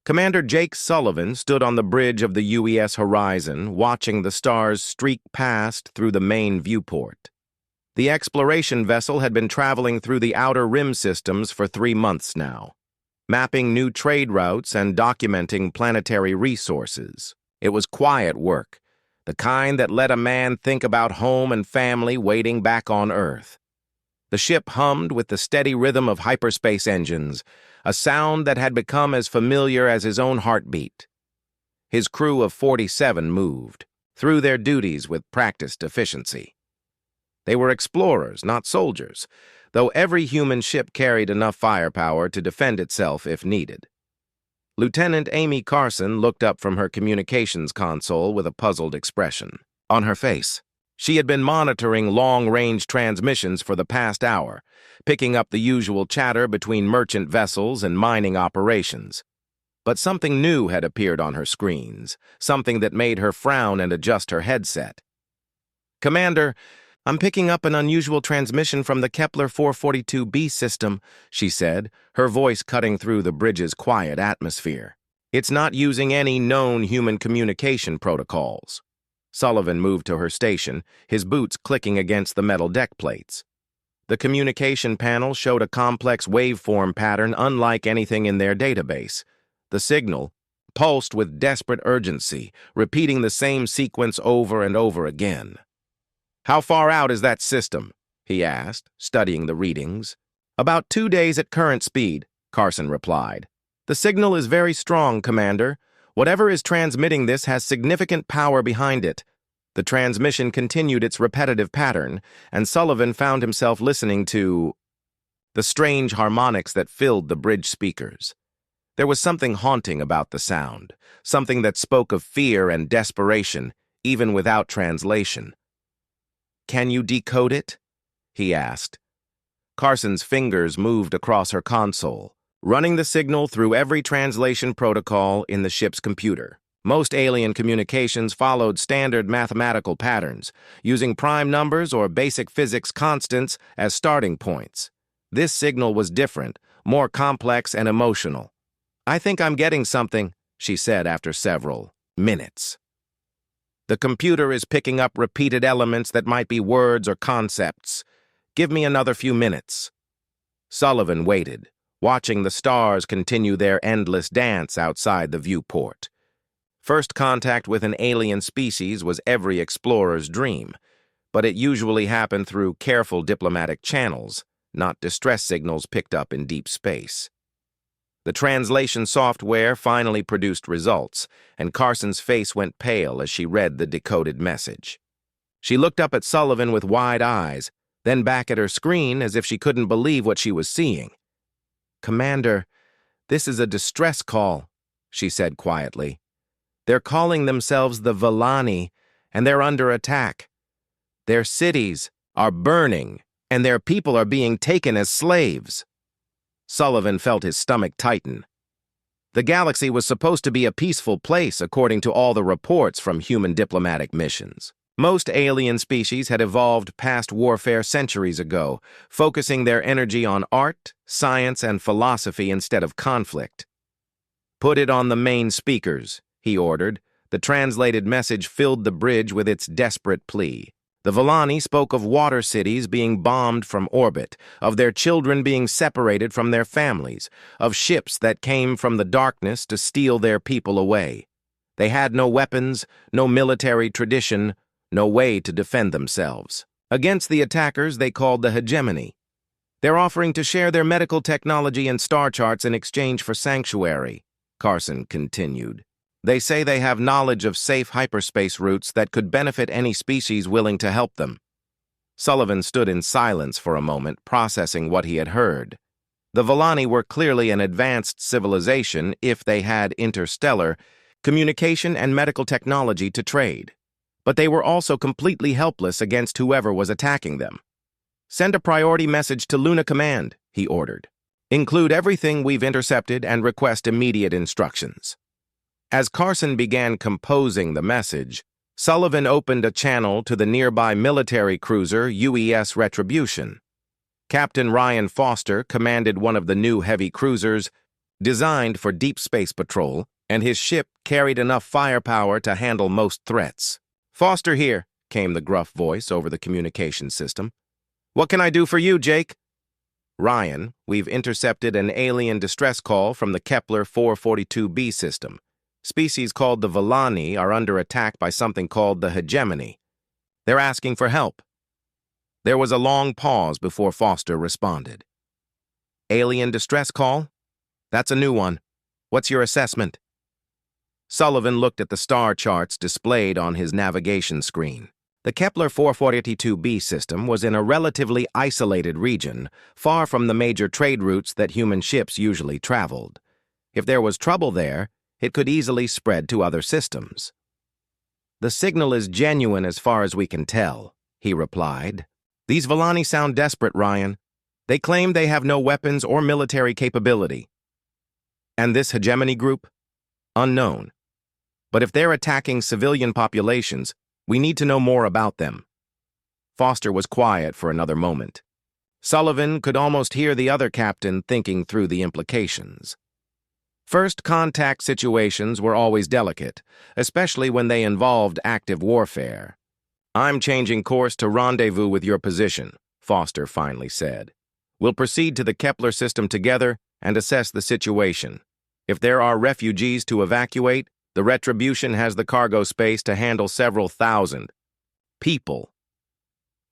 Commander Jake Sullivan stood on the bridge of the UES horizon, watching the stars streak past through the main viewport. The exploration vessel had been traveling through the outer rim systems for 3 months now, mapping new trade routes and documenting planetary resources. It was quiet work, the kind that let a man think about home and family waiting back on Earth. The ship hummed with the steady rhythm of hyperspace engines, a sound that had become as familiar as his own heartbeat. His crew of 47 moved, through their duties with practiced efficiency. They were explorers, not soldiers, though every human ship carried enough firepower to defend itself if needed. Lieutenant Amy Carson looked up from her communications console with a puzzled expression on her face. She had been monitoring long-range transmissions for the past hour, picking up the usual chatter between merchant vessels and mining operations. But something new had appeared on her screens, something that made her frown and adjust her headset. "Commander, I'm picking up an unusual transmission from the Kepler 442b system," she said, her voice cutting through the bridge's quiet atmosphere. "It's not using any known human communication protocols." Sullivan moved to her station, his boots clicking against the metal deck plates. The communication panel showed a complex waveform pattern unlike anything in their database. The signal pulsed with desperate urgency, repeating the same sequence over and over again. "How far out is that system?" he asked, studying the readings. "About 2 days at current speed," Carson replied. "The signal is very strong, Commander. Whatever is transmitting this has significant power behind it." The transmission continued its repetitive pattern, and Sullivan found himself listening to the strange harmonics that filled the bridge speakers. There was something haunting about the sound, something that spoke of fear and desperation, even without translation. "Can you decode it?" he asked. Carson's fingers moved across her console, running the signal through every translation protocol in the ship's computer. Most alien communications followed standard mathematical patterns, using prime numbers or basic physics constants as starting points. This signal was different, more complex and emotional. "I think I'm getting something," she said after several minutes. "The computer is picking up repeated elements that might be words or concepts. Give me another few minutes." Sullivan waited, watching the stars continue their endless dance outside the viewport. First contact with an alien species was every explorer's dream, but it usually happened through careful diplomatic channels, not distress signals picked up in deep space. The translation software finally produced results, and Carson's face went pale as she read the decoded message. She looked up at Sullivan with wide eyes, then back at her screen as if she couldn't believe what she was seeing. "Commander, this is a distress call," she said quietly. "They're calling themselves the Villani, and they're under attack. Their cities are burning, and their people are being taken as slaves." Sullivan felt his stomach tighten. The galaxy was supposed to be a peaceful place according to all the reports from human diplomatic missions. Most alien species had evolved past warfare centuries ago, focusing their energy on art, science, and philosophy instead of conflict. "Put it on the main speakers," he ordered. The translated message filled the bridge with its desperate plea. The Villani spoke of water cities being bombed from orbit, of their children being separated from their families, of ships that came from the darkness to steal their people away. They had no weapons, no military tradition, no way to defend themselves. Against the attackers they called the hegemony. "They're offering to share their medical technology and star charts in exchange for sanctuary," Carson continued. "They say they have knowledge of safe hyperspace routes that could benefit any species willing to help them." Sullivan stood in silence for a moment, processing what he had heard. The Villani were clearly an advanced civilization if they had interstellar communication and medical technology to trade. But they were also completely helpless against whoever was attacking them. "Send a priority message to Luna Command," he ordered. "Include everything we've intercepted and request immediate instructions." As Carson began composing the message, Sullivan opened a channel to the nearby military cruiser UES Retribution. Captain Ryan Foster commanded one of the new heavy cruisers, designed for deep space patrol, and his ship carried enough firepower to handle most threats. "Foster here," came the gruff voice over the communication system. "What can I do for you, Jake?" "Ryan, we've intercepted an alien distress call from the Kepler 442b system. Species called the Villani are under attack by something called the Hegemony. They're asking for help." There was a long pause before Foster responded. "Alien distress call? That's a new one. What's your assessment?" Sullivan looked at the star charts displayed on his navigation screen. The Kepler 442b system was in a relatively isolated region, far from the major trade routes that human ships usually traveled. If there was trouble there, it could easily spread to other systems. "The signal is genuine as far as we can tell," he replied. "These Villani sound desperate, Ryan. They claim they have no weapons or military capability." "And this hegemony group?" "Unknown. But if they're attacking civilian populations, we need to know more about them." Foster was quiet for another moment. Sullivan could almost hear the other captain thinking through the implications. First contact situations were always delicate, especially when they involved active warfare. "I'm changing course to rendezvous with your position," Foster finally said. "We'll proceed to the Kepler system together and assess the situation. If there are refugees to evacuate, the Retribution has the cargo space to handle several thousand people."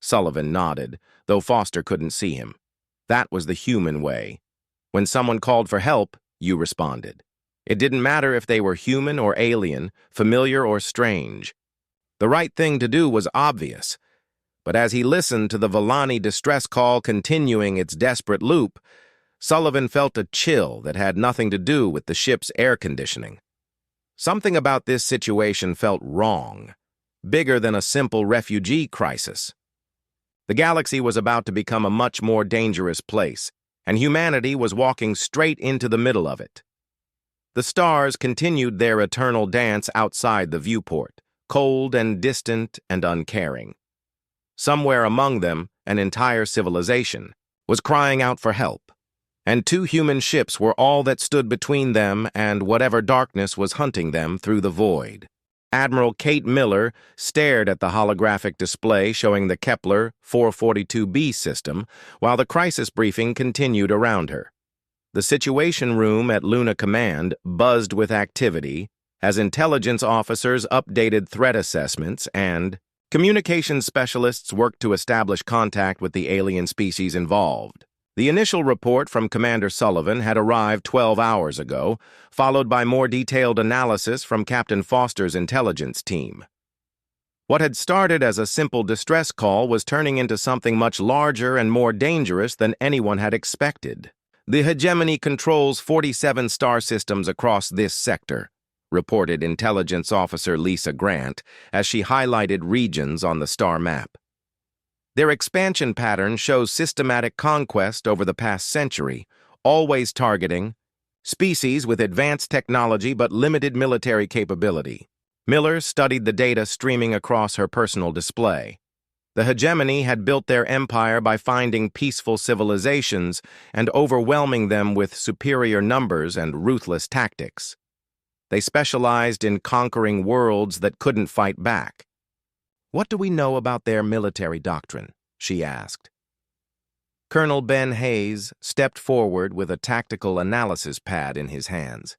Sullivan nodded, though Foster couldn't see him. That was the human way. When someone called for help, you responded. It didn't matter if they were human or alien, familiar or strange. The right thing to do was obvious. But as he listened to the Villani distress call continuing its desperate loop, Sullivan felt a chill that had nothing to do with the ship's air conditioning. Something about this situation felt wrong, bigger than a simple refugee crisis. The galaxy was about to become a much more dangerous place, and humanity was walking straight into the middle of it. The stars continued their eternal dance outside the viewport, cold and distant and uncaring. Somewhere among them, an entire civilization was crying out for help, and two human ships were all that stood between them and whatever darkness was hunting them through the void. Admiral Kate Miller stared at the holographic display showing the Kepler 442b system while the crisis briefing continued around her. The Situation Room at Luna Command buzzed with activity as intelligence officers updated threat assessments and communications specialists worked to establish contact with the alien species involved. The initial report from Commander Sullivan had arrived 12 hours ago, followed by more detailed analysis from Captain Foster's intelligence team. What had started as a simple distress call was turning into something much larger and more dangerous than anyone had expected. "The Hegemony controls 47 star systems across this sector," reported Intelligence Officer Lisa Grant as she highlighted regions on the star map. "Their expansion pattern shows systematic conquest over the past century, always targeting species with advanced technology but limited military capability." Miller studied the data streaming across her personal display. The Hegemony had built their empire by finding peaceful civilizations and overwhelming them with superior numbers and ruthless tactics. They specialized in conquering worlds that couldn't fight back. "What do we know about their military doctrine?" she asked. Colonel Ben Hayes stepped forward with a tactical analysis pad in his hands.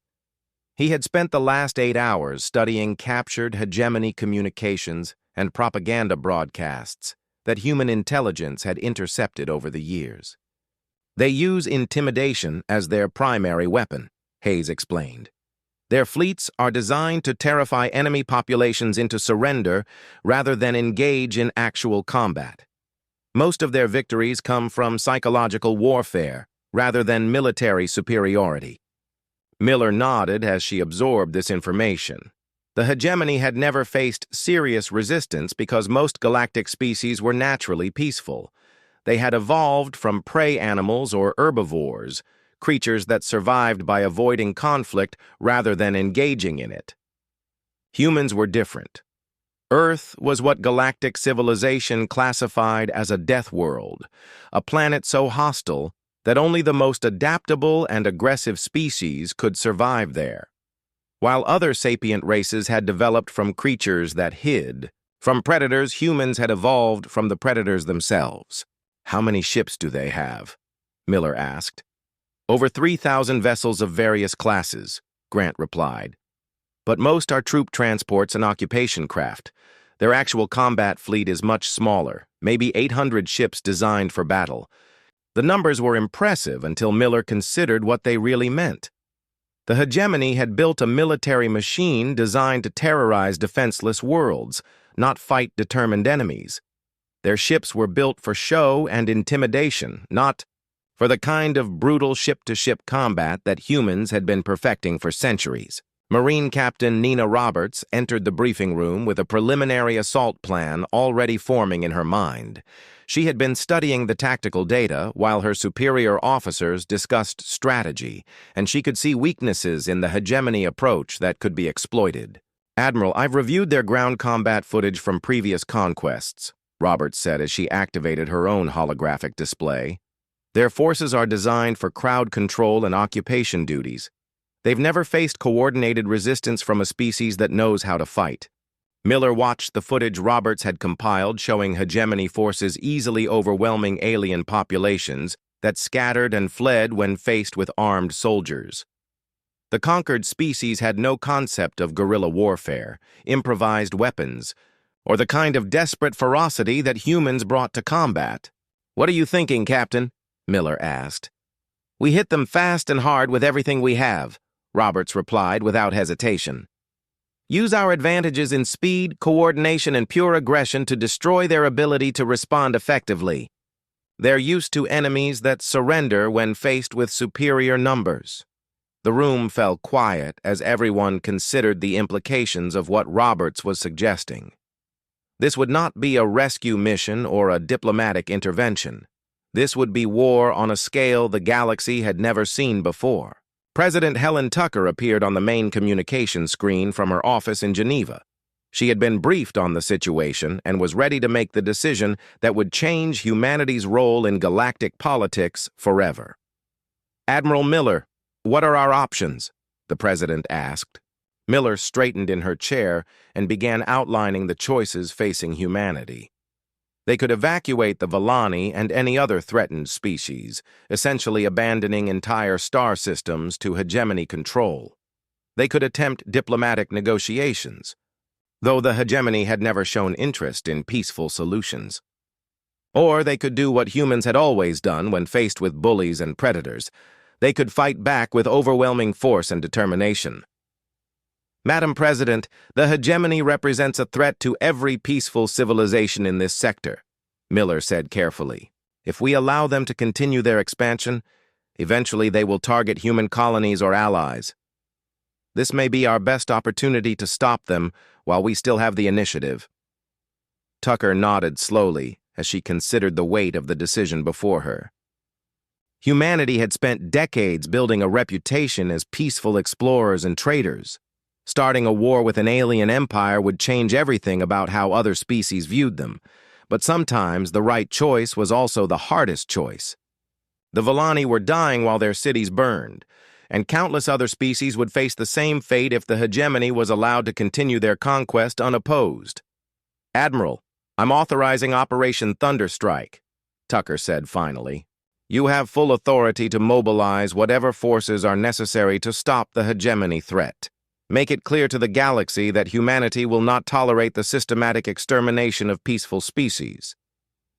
He had spent the last 8 hours studying captured hegemony communications and propaganda broadcasts that human intelligence had intercepted over the years. "They use intimidation as their primary weapon," Hayes explained. "Their fleets are designed to terrify enemy populations into surrender rather than engage in actual combat. Most of their victories come from psychological warfare rather than military superiority." Miller nodded as she absorbed this information. The hegemony had never faced serious resistance because most galactic species were naturally peaceful. They had evolved from prey animals or herbivores, creatures that survived by avoiding conflict rather than engaging in it. Humans were different. Earth was what galactic civilization classified as a death world, a planet so hostile that only the most adaptable and aggressive species could survive there. While other sapient races had developed from creatures that hid, from predators, humans had evolved from the predators themselves. "How many ships do they have?" Miller asked. "Over 3,000 vessels of various classes," Grant replied. "But most are troop transports and occupation craft. Their actual combat fleet is much smaller, maybe 800 ships designed for battle." The numbers were impressive until Miller considered what they really meant. The hegemony had built a military machine designed to terrorize defenseless worlds, not fight determined enemies. Their ships were built for show and intimidation, not for the kind of brutal ship-to-ship combat that humans had been perfecting for centuries. Marine Captain Nina Roberts entered the briefing room with a preliminary assault plan already forming in her mind. She had been studying the tactical data while her superior officers discussed strategy, and she could see weaknesses in the hegemony approach that could be exploited. "Admiral, I've reviewed their ground combat footage from previous conquests," Roberts said as she activated her own holographic display. "Their forces are designed for crowd control and occupation duties. They've never faced coordinated resistance from a species that knows how to fight." Miller watched the footage Roberts had compiled showing hegemony forces easily overwhelming alien populations that scattered and fled when faced with armed soldiers. The conquered species had no concept of guerrilla warfare, improvised weapons, or the kind of desperate ferocity that humans brought to combat. "What are you thinking, Captain?" Miller asked. "We hit them fast and hard with everything we have," Roberts replied without hesitation. "Use our advantages in speed, coordination, and pure aggression to destroy their ability to respond effectively. They're used to enemies that surrender when faced with superior numbers." The room fell quiet as everyone considered the implications of what Roberts was suggesting. This would not be a rescue mission or a diplomatic intervention. This would be war on a scale the galaxy had never seen before. President Helen Tucker appeared on the main communication screen from her office in Geneva. She had been briefed on the situation and was ready to make the decision that would change humanity's role in galactic politics forever. "Admiral Miller, what are our options?" the president asked. Miller straightened in her chair and began outlining the choices facing humanity. They could evacuate the Volani and any other threatened species, essentially abandoning entire star systems to hegemony control. They could attempt diplomatic negotiations, though the hegemony had never shown interest in peaceful solutions. Or they could do what humans had always done when faced with bullies and predators. They could fight back with overwhelming force and determination. "Madam President, the hegemony represents a threat to every peaceful civilization in this sector," Miller said carefully. "If we allow them to continue their expansion, eventually they will target human colonies or allies. This may be our best opportunity to stop them while we still have the initiative." Tucker nodded slowly as she considered the weight of the decision before her. Humanity had spent decades building a reputation as peaceful explorers and traders. Starting a war with an alien empire would change everything about how other species viewed them, but sometimes the right choice was also the hardest choice. The Volani were dying while their cities burned, and countless other species would face the same fate if the hegemony was allowed to continue their conquest unopposed. "Admiral, I'm authorizing Operation Thunderstrike," Tucker said finally. "You have full authority to mobilize whatever forces are necessary to stop the hegemony threat. Make it clear to the galaxy that humanity will not tolerate the systematic extermination of peaceful species."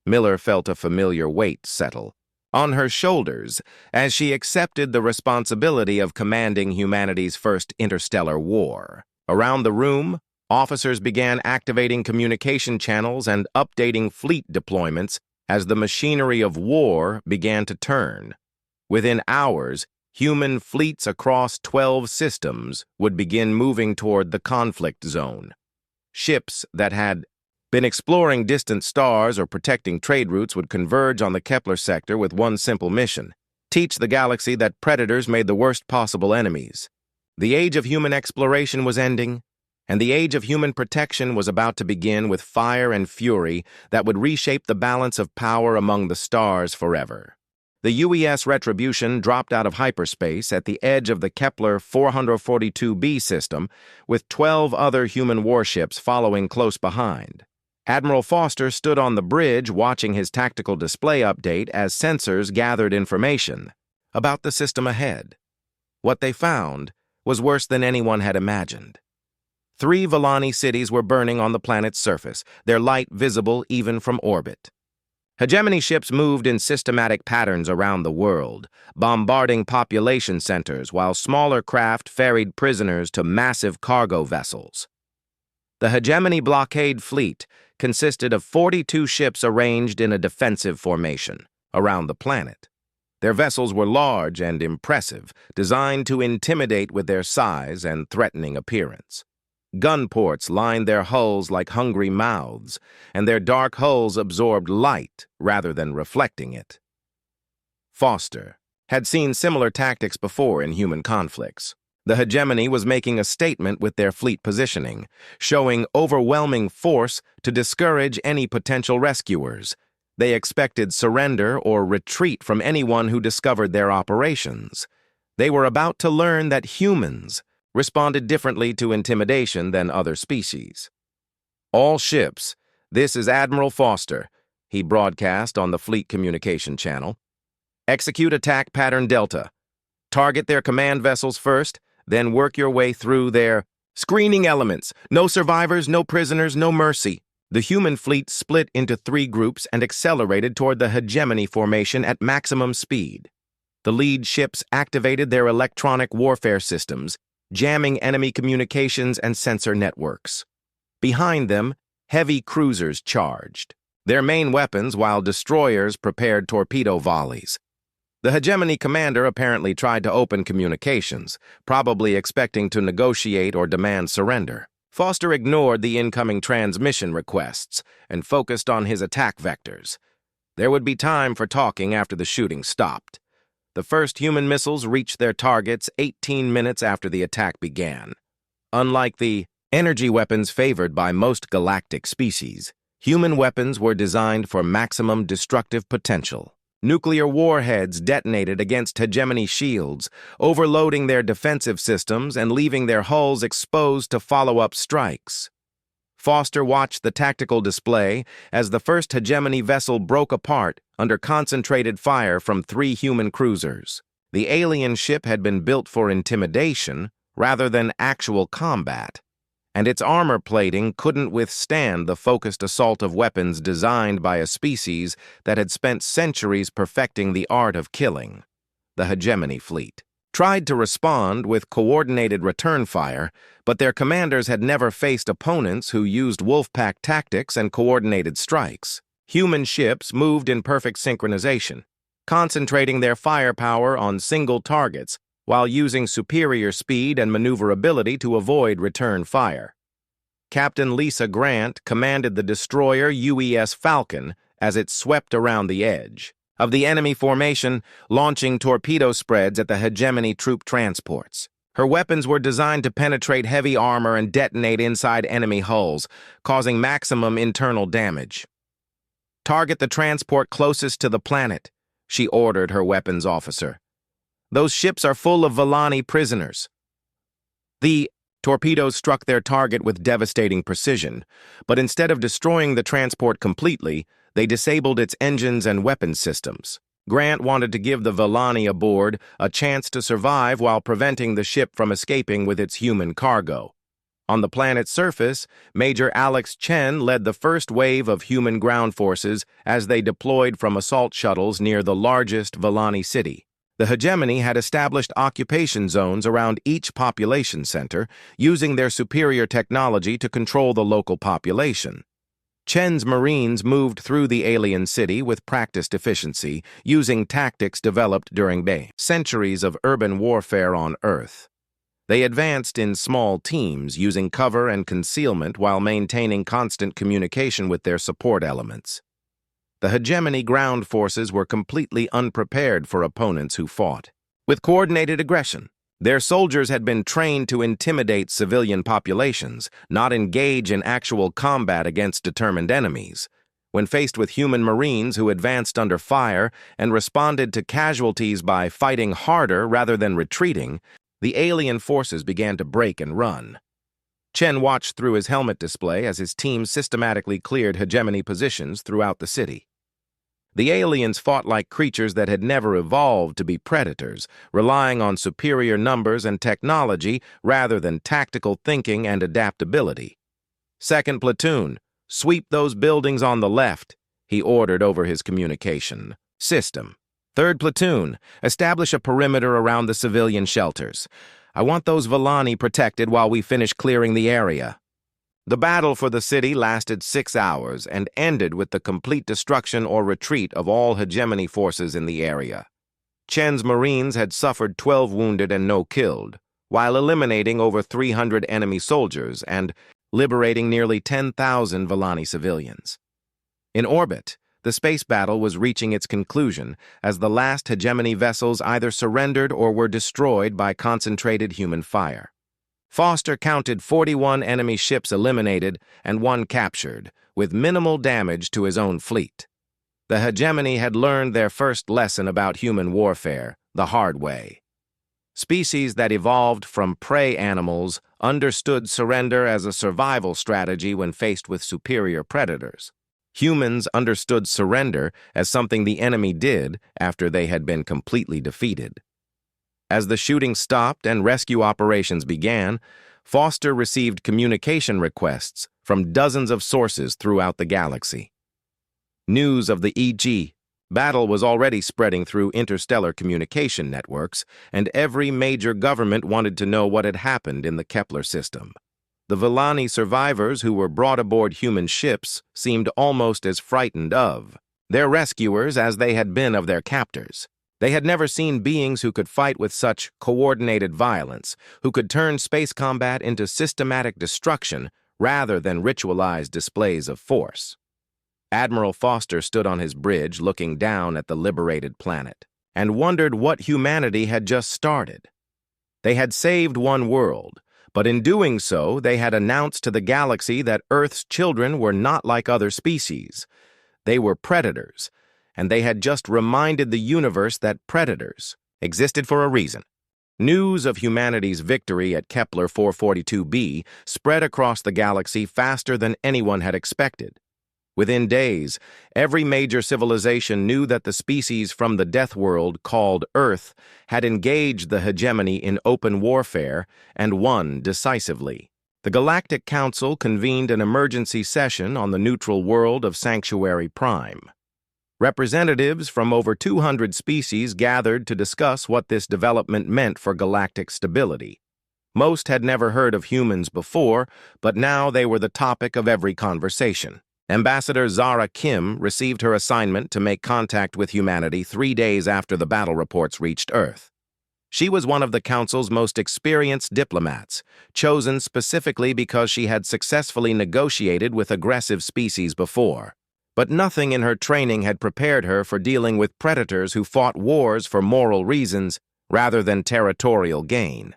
Miller felt a familiar weight settle on her shoulders as she accepted the responsibility of commanding humanity's first interstellar war. Around the room, officers began activating communication channels and updating fleet deployments as the machinery of war began to turn. Within hours, human fleets across 12 systems would begin moving toward the conflict zone. Ships that had been exploring distant stars or protecting trade routes would converge on the Kepler sector with one simple mission: teach the galaxy that predators made the worst possible enemies. The age of human exploration was ending, and the age of human protection was about to begin with fire and fury that would reshape the balance of power among the stars forever. The UES Retribution dropped out of hyperspace at the edge of the Kepler 442b system, with 12 other human warships following close behind. Admiral Foster stood on the bridge watching his tactical display update as sensors gathered information about the system ahead. What they found was worse than anyone had imagined. 3 Volani cities were burning on the planet's surface, their light visible even from orbit. Hegemony ships moved in systematic patterns around the world, bombarding population centers while smaller craft ferried prisoners to massive cargo vessels. The Hegemony blockade fleet consisted of 42 ships arranged in a defensive formation around the planet. Their vessels were large and impressive, designed to intimidate with their size and threatening appearance. Gun ports lined their hulls like hungry mouths, and their dark hulls absorbed light rather than reflecting it. Foster had seen similar tactics before in human conflicts. The Hegemony was making a statement with their fleet positioning, showing overwhelming force to discourage any potential rescuers. They expected surrender or retreat from anyone who discovered their operations. They were about to learn that humans responded differently to intimidation than other species. "All ships, this is Admiral Foster," he broadcast on the fleet communication channel. "Execute attack pattern Delta. Target their command vessels first, then work your way through their screening elements. No survivors, no prisoners, no mercy." The human fleet split into 3 groups and accelerated toward the Hegemony formation at maximum speed. The lead ships activated their electronic warfare systems, jamming enemy communications and sensor networks. Behind them, heavy cruisers charged, their main weapons while destroyers prepared torpedo volleys. The Hegemony commander apparently tried to open communications, probably expecting to negotiate or demand surrender. Foster ignored the incoming transmission requests and focused on his attack vectors. There would be time for talking after the shooting stopped. The first human missiles reached their targets 18 minutes after the attack began. Unlike the energy weapons favored by most galactic species, human weapons were designed for maximum destructive potential. Nuclear warheads detonated against Hegemony shields, overloading their defensive systems and leaving their hulls exposed to follow-up strikes. Foster watched the tactical display as the first Hegemony vessel broke apart under concentrated fire from 3 human cruisers. The alien ship had been built for intimidation rather than actual combat, and its armor plating couldn't withstand the focused assault of weapons designed by a species that had spent centuries perfecting the art of killing. The Hegemony fleet tried to respond with coordinated return fire, but their commanders had never faced opponents who used wolfpack tactics and coordinated strikes. Human ships moved in perfect synchronization, concentrating their firepower on single targets while using superior speed and maneuverability to avoid return fire. Captain Lisa Grant commanded the destroyer UES Falcon as it swept around the edge of the enemy formation, launching torpedo spreads at the Hegemony troop transports. Her weapons were designed to penetrate heavy armor and detonate inside enemy hulls, causing maximum internal damage. "Target the transport closest to the planet," she ordered her weapons officer. "Those ships are full of Volani prisoners." The torpedoes struck their target with devastating precision, but instead of destroying the transport completely, they disabled its engines and weapons systems. Grant wanted to give the Volani aboard a chance to survive while preventing the ship from escaping with its human cargo. On the planet's surface, Major Alex Chen led the first wave of human ground forces as they deployed from assault shuttles near the largest Volani city. The Hegemony had established occupation zones around each population center, using their superior technology to control the local population. Chen's Marines moved through the alien city with practiced efficiency, using tactics developed during centuries of urban warfare on Earth. They advanced in small teams, using cover and concealment while maintaining constant communication with their support elements. The Hegemony ground forces were completely unprepared for opponents who fought with coordinated aggression. Their soldiers had been trained to intimidate civilian populations, not engage in actual combat against determined enemies. When faced with human Marines who advanced under fire and responded to casualties by fighting harder rather than retreating, the alien forces began to break and run. Chen watched through his helmet display as his team systematically cleared hegemony positions throughout the city. The aliens fought like creatures that had never evolved to be predators, relying on superior numbers and technology rather than tactical thinking and adaptability. "Second platoon, sweep those buildings on the left," he ordered over his communication system. "Third platoon, establish a perimeter around the civilian shelters. I want those Villani protected while we finish clearing the area." The battle for the city lasted 6 hours and ended with the complete destruction or retreat of all hegemony forces in the area. Chen's Marines had suffered 12 wounded and no killed, while eliminating over 300 enemy soldiers and liberating nearly 10,000 Villani civilians. In orbit, the space battle was reaching its conclusion as the last hegemony vessels either surrendered or were destroyed by concentrated human fire. Foster counted 41 enemy ships eliminated and 1 captured, with minimal damage to his own fleet. The hegemony had learned their first lesson about human warfare the hard way. Species that evolved from prey animals understood surrender as a survival strategy when faced with superior predators. Humans understood surrender as something the enemy did after they had been completely defeated. As the shooting stopped and rescue operations began, Foster received communication requests from dozens of sources throughout the galaxy. News of the EG battle was already spreading through interstellar communication networks, and every major government wanted to know what had happened in the Kepler system. The Villani survivors who were brought aboard human ships seemed almost as frightened of their rescuers as they had been of their captors. They had never seen beings who could fight with such coordinated violence, who could turn space combat into systematic destruction rather than ritualized displays of force. Admiral Foster stood on his bridge looking down at the liberated planet and wondered what humanity had just started. They had saved one world, but in doing so, they had announced to the galaxy that Earth's children were not like other species. They were predators, and they had just reminded the universe that predators existed for a reason. News of humanity's victory at Kepler 442b spread across the galaxy faster than anyone had expected. Within days, every major civilization knew that the species from the death world called Earth had engaged the hegemony in open warfare and won decisively. The Galactic Council convened an emergency session on the neutral world of Sanctuary Prime. Representatives from over 200 species gathered to discuss what this development meant for galactic stability. Most had never heard of humans before, but now they were the topic of every conversation. Ambassador Zara Kim received her assignment to make contact with humanity 3 days after the battle reports reached Earth. She was one of the Council's most experienced diplomats, chosen specifically because she had successfully negotiated with aggressive species before. But nothing in her training had prepared her for dealing with predators who fought wars for moral reasons rather than territorial gain.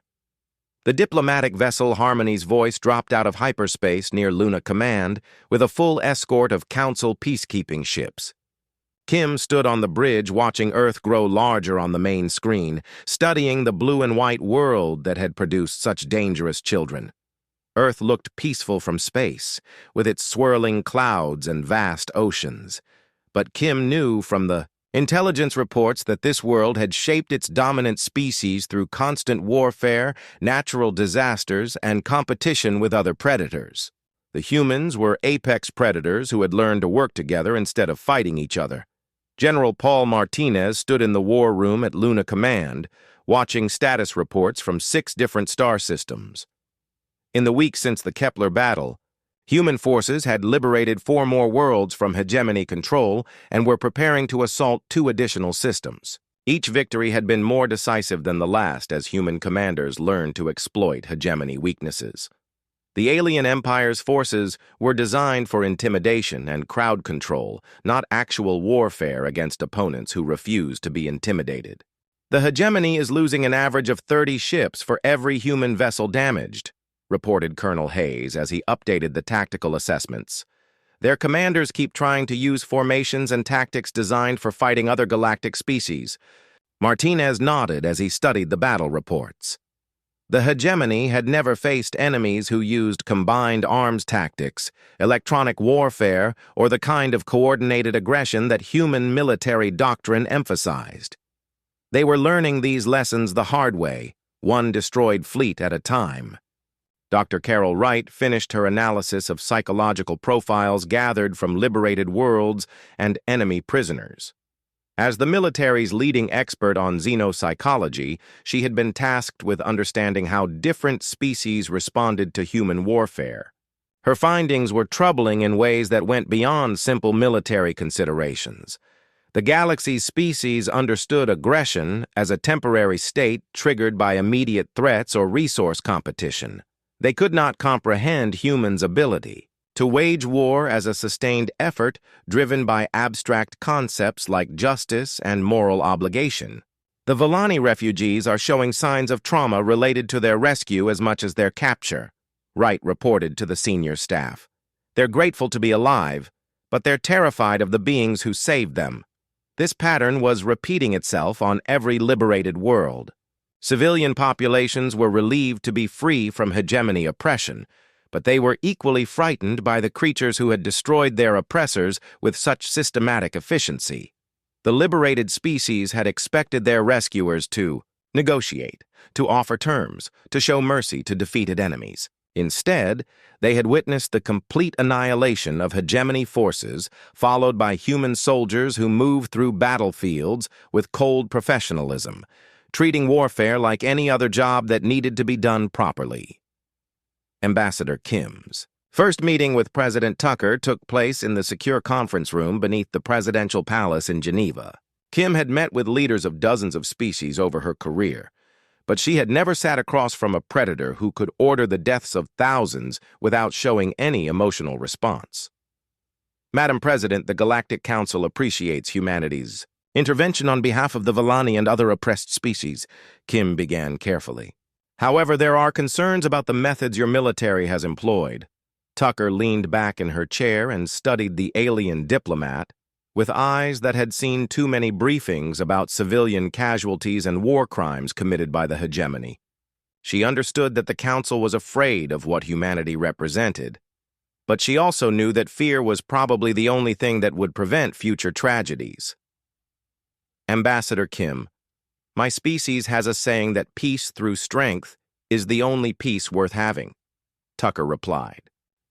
The diplomatic vessel Harmony's voice dropped out of hyperspace near Luna Command with a full escort of Council peacekeeping ships. Kim stood on the bridge watching Earth grow larger on the main screen, studying the blue and white world that had produced such dangerous children. Earth looked peaceful from space, with its swirling clouds and vast oceans. But Kim knew from the intelligence reports that this world had shaped its dominant species through constant warfare, natural disasters, and competition with other predators. The humans were apex predators who had learned to work together instead of fighting each other. General Paul Martinez stood in the war room at Luna Command, watching status reports from 6 different star systems. In the weeks since the Kepler battle, human forces had liberated 4 more worlds from hegemony control and were preparing to assault 2 additional systems. Each victory had been more decisive than the last as human commanders learned to exploit hegemony weaknesses. The alien empire's forces were designed for intimidation and crowd control, not actual warfare against opponents who refused to be intimidated. The hegemony is losing an average of 30 ships for every human vessel damaged, reported Colonel Hayes as he updated the tactical assessments. Their commanders keep trying to use formations and tactics designed for fighting other galactic species. Martinez nodded as he studied the battle reports. The hegemony had never faced enemies who used combined arms tactics, electronic warfare, or the kind of coordinated aggression that human military doctrine emphasized. They were learning these lessons the hard way, one destroyed fleet at a time. Dr. Carol Wright finished her analysis of psychological profiles gathered from liberated worlds and enemy prisoners. As the military's leading expert on xenopsychology, she had been tasked with understanding how different species responded to human warfare. Her findings were troubling in ways that went beyond simple military considerations. The galaxy's species understood aggression as a temporary state triggered by immediate threats or resource competition. They could not comprehend humans' ability to wage war as a sustained effort driven by abstract concepts like justice and moral obligation. The Villani refugees are showing signs of trauma related to their rescue as much as their capture, Wright reported to the senior staff. They're grateful to be alive, but they're terrified of the beings who saved them. This pattern was repeating itself on every liberated world. Civilian populations were relieved to be free from hegemony oppression, but they were equally frightened by the creatures who had destroyed their oppressors with such systematic efficiency. The liberated species had expected their rescuers to negotiate, to offer terms, to show mercy to defeated enemies. Instead, they had witnessed the complete annihilation of hegemony forces, followed by human soldiers who moved through battlefields with cold professionalism, treating warfare like any other job that needed to be done properly. Ambassador Kim's first meeting with President Tucker took place in the secure conference room beneath the presidential palace in Geneva. Kim had met with leaders of dozens of species over her career, but she had never sat across from a predator who could order the deaths of thousands without showing any emotional response. Madam President, the Galactic Council appreciates humanity's intervention on behalf of the Villani and other oppressed species, Kim began carefully. However, there are concerns about the methods your military has employed. Tucker leaned back in her chair and studied the alien diplomat with eyes that had seen too many briefings about civilian casualties and war crimes committed by the hegemony. She understood that the council was afraid of what humanity represented, but she also knew that fear was probably the only thing that would prevent future tragedies. Ambassador Kim, my species has a saying that peace through strength is the only peace worth having, Tucker replied.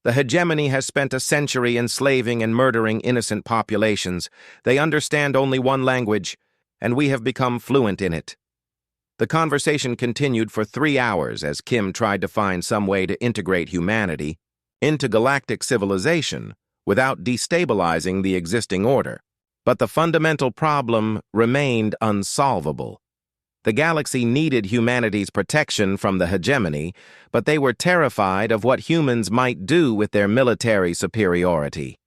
The hegemony has spent a century enslaving and murdering innocent populations. They understand only one language, and we have become fluent in it. The conversation continued for 3 hours as Kim tried to find some way to integrate humanity into galactic civilization without destabilizing the existing order. But the fundamental problem remained unsolvable. The galaxy needed humanity's protection from the hegemony, but they were terrified of what humans might do with their military superiority.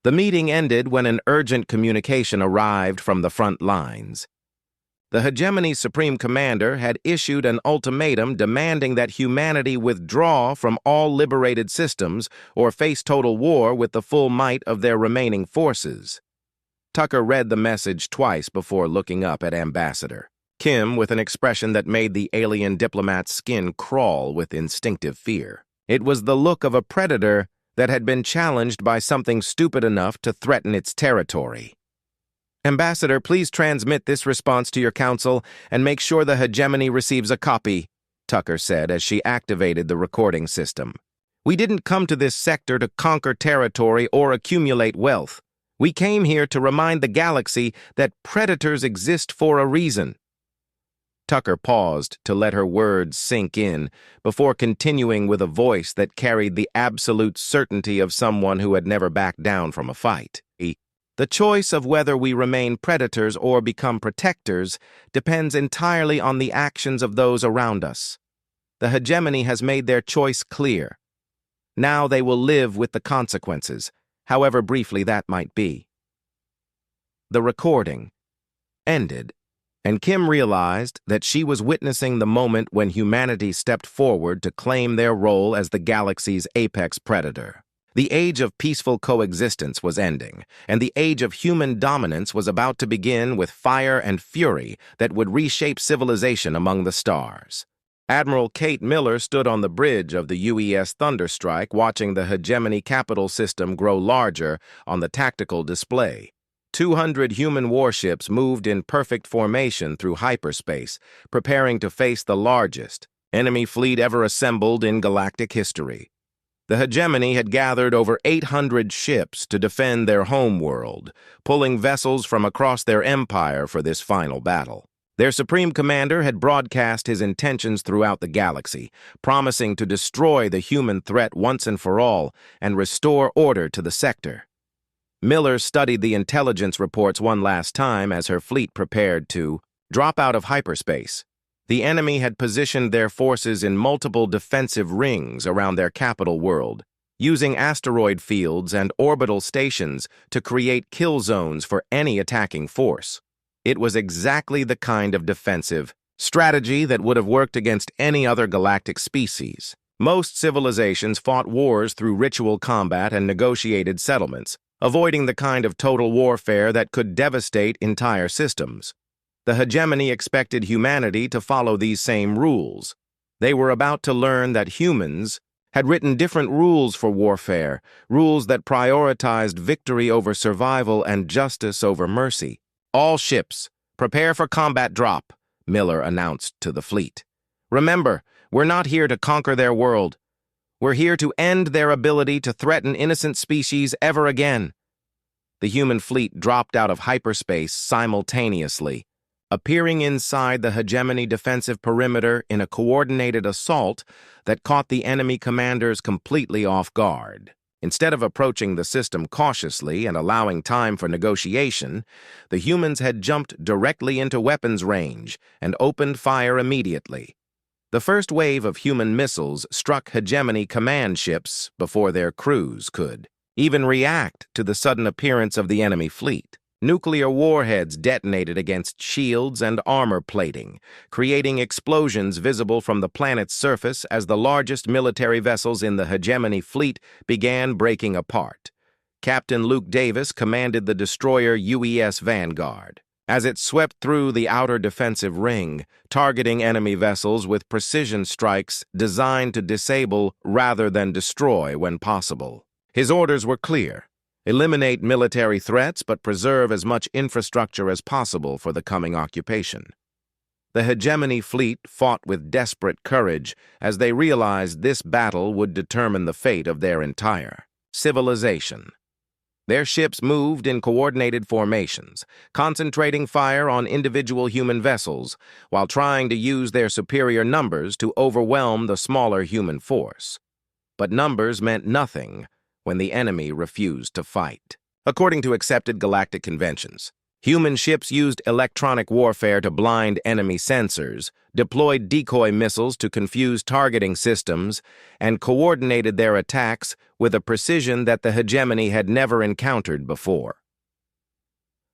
The meeting ended when an urgent communication arrived from the front lines. The hegemony's supreme commander had issued an ultimatum demanding that humanity withdraw from all liberated systems or face total war with the full might of their remaining forces. Tucker read the message twice before looking up at Ambassador Kim with an expression that made the alien diplomat's skin crawl with instinctive fear. It was the look of a predator that had been challenged by something stupid enough to threaten its territory. Ambassador, please transmit this response to your council and make sure the hegemony receives a copy, Tucker said as she activated the recording system. We didn't come to this sector to conquer territory or accumulate wealth. We came here to remind the galaxy that predators exist for a reason. Tucker paused to let her words sink in before continuing with a voice that carried the absolute certainty of someone who had never backed down from a fight. The choice of whether we remain predators or become protectors depends entirely on the actions of those around us. The hegemony has made their choice clear. Now they will live with the consequences, however briefly that might be. The recording ended, and Kim realized that she was witnessing the moment when humanity stepped forward to claim their role as the galaxy's apex predator. The age of peaceful coexistence was ending, and the age of human dominance was about to begin with fire and fury that would reshape civilization among the stars. Admiral Kate Miller stood on the bridge of the UES Thunderstrike watching the hegemony capital system grow larger on the tactical display. 200 human warships moved in perfect formation through hyperspace, preparing to face the largest enemy fleet ever assembled in galactic history. The hegemony had gathered over 800 ships to defend their homeworld, pulling vessels from across their empire for this final battle. Their supreme commander had broadcast his intentions throughout the galaxy, promising to destroy the human threat once and for all and restore order to the sector. Miller studied the intelligence reports one last time as her fleet prepared to drop out of hyperspace. The enemy had positioned their forces in multiple defensive rings around their capital world, using asteroid fields and orbital stations to create kill zones for any attacking force. It was exactly the kind of defensive strategy that would have worked against any other galactic species. Most civilizations fought wars through ritual combat and negotiated settlements, avoiding the kind of total warfare that could devastate entire systems. The hegemony expected humanity to follow these same rules. They were about to learn that humans had written different rules for warfare, rules that prioritized victory over survival and justice over mercy. "All ships, prepare for combat drop," Miller announced to the fleet. "Remember, we're not here to conquer their world. We're here to end their ability to threaten innocent species ever again." The human fleet dropped out of hyperspace simultaneously, appearing inside the hegemony defensive perimeter in a coordinated assault that caught the enemy commanders completely off guard. Instead of approaching the system cautiously and allowing time for negotiation, the humans had jumped directly into weapons range and opened fire immediately. The first wave of human missiles struck hegemony command ships before their crews could even react to the sudden appearance of the enemy fleet. Nuclear warheads detonated against shields and armor plating, creating explosions visible from the planet's surface as the largest military vessels in the hegemony fleet began breaking apart. Captain Luke Davis commanded the destroyer UES Vanguard, as it swept through the outer defensive ring, targeting enemy vessels with precision strikes designed to disable rather than destroy when possible. His orders were clear. Eliminate military threats, but preserve as much infrastructure as possible for the coming occupation. The hegemony fleet fought with desperate courage as they realized this battle would determine the fate of their entire civilization. Their ships moved in coordinated formations, concentrating fire on individual human vessels while trying to use their superior numbers to overwhelm the smaller human force. But numbers meant nothing when the enemy refused to fight. According to accepted galactic conventions, human ships used electronic warfare to blind enemy sensors, deployed decoy missiles to confuse targeting systems, and coordinated their attacks with a precision that the hegemony had never encountered before.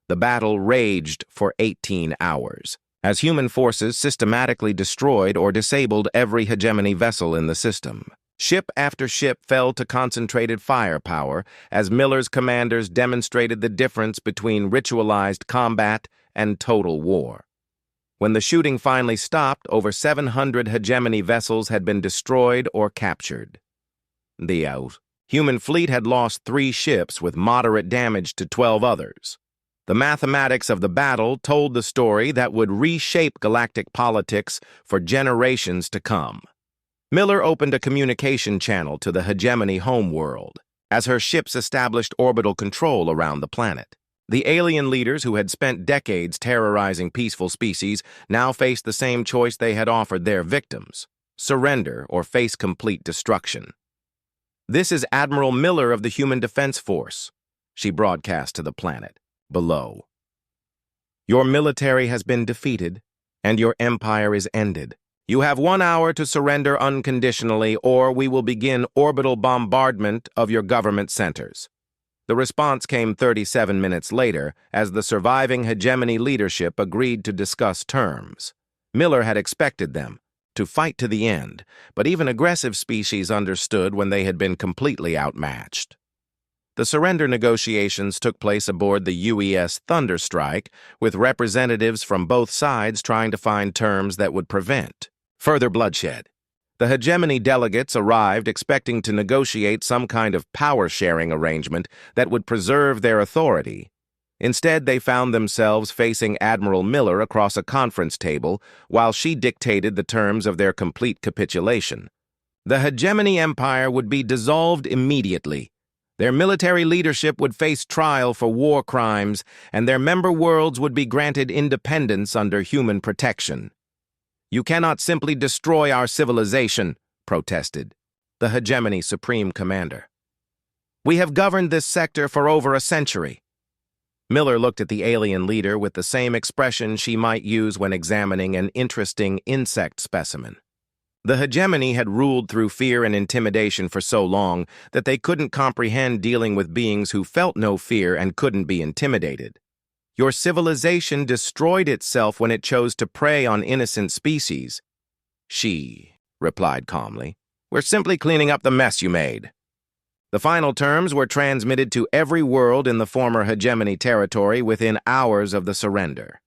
The battle raged for 18 hours, as human forces systematically destroyed or disabled every hegemony vessel in the system. Ship after ship fell to concentrated firepower as Miller's commanders demonstrated the difference between ritualized combat and total war. When the shooting finally stopped, over 700 hegemony vessels had been destroyed or captured. The human fleet had lost 3 ships with moderate damage to 12 others. The mathematics of the battle told the story that would reshape galactic politics for generations to come. Miller opened a communication channel to the hegemony homeworld as her ships established orbital control around the planet. The alien leaders who had spent decades terrorizing peaceful species now faced the same choice they had offered their victims: surrender or face complete destruction. "This is Admiral Miller of the Human Defense Force," she broadcast to the planet below. "Your military has been defeated, and your empire is ended. You have 1 hour to surrender unconditionally, or we will begin orbital bombardment of your government centers." The response came 37 minutes later as the surviving hegemony leadership agreed to discuss terms. Miller had expected them. to fight to the end, but even aggressive species understood when they had been completely outmatched. The surrender negotiations took place aboard the UES Thunderstrike, with representatives from both sides trying to find terms that would prevent further bloodshed. The hegemony delegates arrived expecting to negotiate some kind of power-sharing arrangement that would preserve their authority. Instead, they found themselves facing Admiral Miller across a conference table while she dictated the terms of their complete capitulation. The hegemony empire would be dissolved immediately. Their military leadership would face trial for war crimes, and their member worlds would be granted independence under human protection. "You cannot simply destroy our civilization," protested the hegemony supreme commander. "We have governed this sector for over a century." Miller looked at the alien leader with the same expression she might use when examining an interesting insect specimen. The hegemony had ruled through fear and intimidation for so long that they couldn't comprehend dealing with beings who felt no fear and couldn't be intimidated. "Your civilization destroyed itself when it chose to prey on innocent species," she replied calmly. "We're simply cleaning up the mess you made." The final terms were transmitted to every world in the former hegemony territory within hours of the surrender.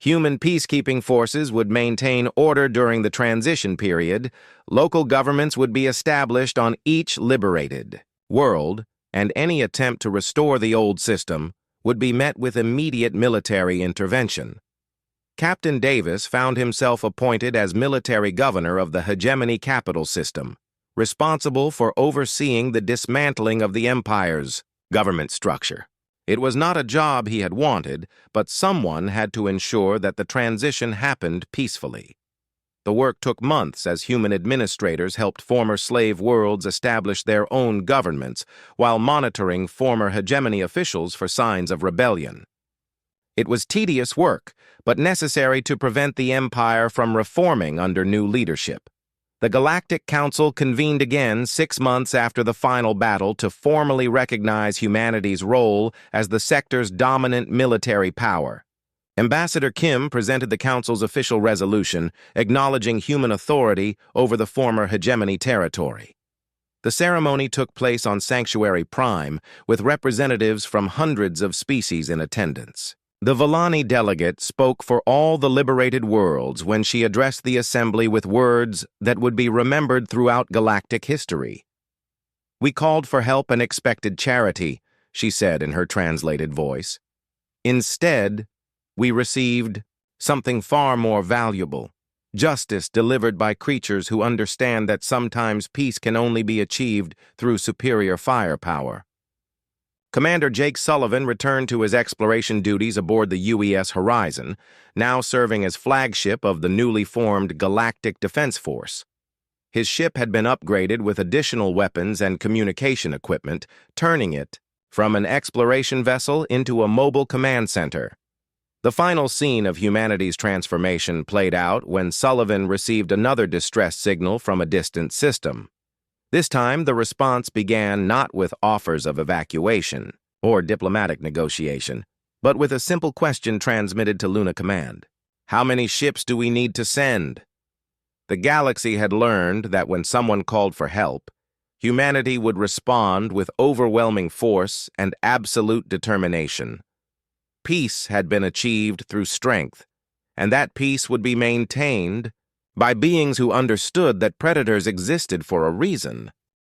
Human peacekeeping forces would maintain order during the transition period, local governments would be established on each liberated world, and any attempt to restore the old system would be met with immediate military intervention. Captain Davis found himself appointed as military governor of the hegemony capital system, responsible for overseeing the dismantling of the empire's government structure. It was not a job he had wanted, but someone had to ensure that the transition happened peacefully. The work took months as human administrators helped former slave worlds establish their own governments while monitoring former hegemony officials for signs of rebellion. It was tedious work, but necessary to prevent the empire from reforming under new leadership. The Galactic Council convened again 6 months after the final battle to formally recognize humanity's role as the sector's dominant military power. Ambassador Kim presented the Council's official resolution acknowledging human authority over the former hegemony territory. The ceremony took place on Sanctuary Prime, with representatives from hundreds of species in attendance. The Villani delegate spoke for all the liberated worlds when she addressed the assembly with words that would be remembered throughout galactic history. "We called for help and expected charity," she said in her translated voice. "Instead, we received something far more valuable, justice delivered by creatures who understand that sometimes peace can only be achieved through superior firepower." Commander Jake Sullivan returned to his exploration duties aboard the UES Horizon, now serving as flagship of the newly formed Galactic Defense Force. His ship had been upgraded with additional weapons and communication equipment, turning it from an exploration vessel into a mobile command center. The final scene of humanity's transformation played out when Sullivan received another distress signal from a distant system. This time, the response began not with offers of evacuation or diplomatic negotiation, but with a simple question transmitted to Luna Command. "How many ships do we need to send?" The galaxy had learned that when someone called for help, humanity would respond with overwhelming force and absolute determination. Peace had been achieved through strength, and that peace would be maintained by beings who understood that predators existed for a reason.